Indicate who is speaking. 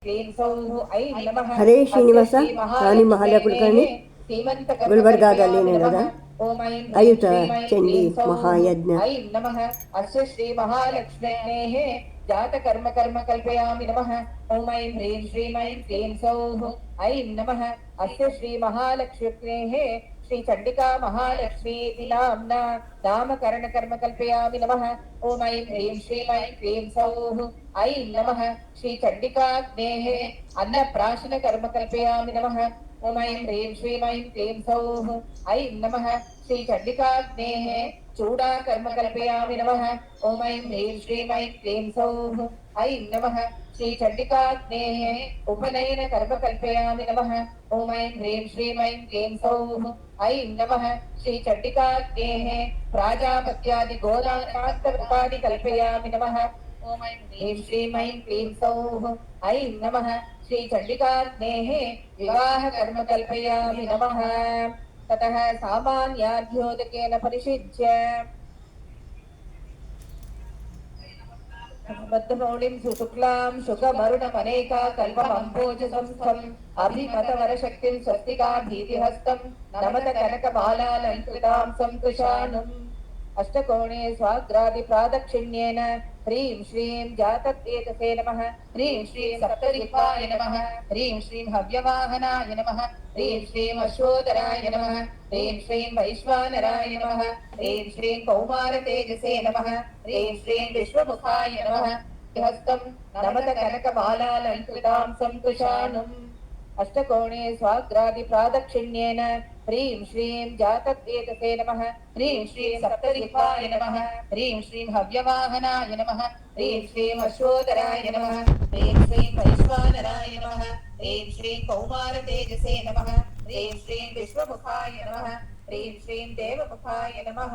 Speaker 1: ಹರೇ ಶ್ರೀನಿವಾಸ ರಾಣಿ ಮಹಾಲಯ ಕುಲಕರ್ಣಿ ಗುಲ್ಬರ್ಗಾದಲ್ಲಿ ನಡೆದ ಅಯುತ ಚಂಡಿ ಮಹಾಯಜ್ಞ
Speaker 2: अस्य श्री महालक्ष्म्याः जात कर्म कर्म कल्पयामि नमः। ओम ऐं ह्रीं श्रीं ऐं क्लीं सौः ऐं नमः। अस्य श्री महालक्ष्म्याः श्री चंडिका महालक्ष्मी नाम्ना नामकरण कर्म कल्पयामि नमः। ओम ऐं ह्रीं श्रीं ऐं क्लीं सौः ऐं नमः। श्री चंडिकाग्नेः अन्नप्राशन कर्म कल्पयामि नमः। ओम ऐं ह्रीं श्रीं ऐं क्लीं सौः ऐं नमः। श्री चंडिकाग्नेः चूड़ा कर्म कल्पयामि नमः। ओम ऐं ह्रीं श्रीं ऐं क्लीं सौः ऐं नमः। श्री चंडिकाग्नेः उपनयन कर्म कल्पयामि नमः। ओम ऐं ह्रीं श्रीं ऐं क्लीं सौः ऐं नमः। श्री चंडिकाग्नेः प्राजापत्यादि गोदानान्तव्रतानि कल्पयामि नमः। ओम ऐं ह्रीं श्रीं ऐं क्लीं सौः ऐं नमः। श्री चंडिकाग्नेः विवाह कर्म कल्पयामि नमः। ततः सामान्याध्योदकेन परिषिज्य बद्धमौलिं सुशुक्लां शुकमरुणमनेका कल्पमम्भोजसंस्थम् अभिमतवरशक्तिं स्वस्तिका भीतिहस्तं नमत कनकमालालङ्कृतां संकृशानुम् अष्टकोणे स्वाग्रादिप्रादक्षिण्येन ह्रीं श्रीं जातवेदसे नमः। ह्रीं श्रीं सप्तदिक्पाय नमः। ह्रीं श्रीं हव्यवाहनाय नमः। ह्रीं श्रीं अश्वोदराय नमः। ह्रीं श्रीं वैश्वानराय नमः। ह्रीं श्रीं कौमारतेजसे नमः। ह्रीं श्रीं विश्वमुखाय नमः। हस्तं नमत कनकमालालङ्कृतां संकृशानुम् अष्टकोणे स्वाग्रादिप्रादक्षिण्येन ह्रीं श्रीं जातवेदसे नमः। ह्रीं श्रीं सप्तदिक्पाय नमः। ह्रीं श्रीं हव्यवाहनाय नमः। ह्रीं श्रीं अश्वोदराय नमः। ह्रीं श्रीं वैश्वानराय नमः। ह्रीं श्रीं कौमारतेजसे नमः। ह्रीं श्रीं विश्वमुखाय नमः। ह्रीं श्रीं देवमुखाय नमः।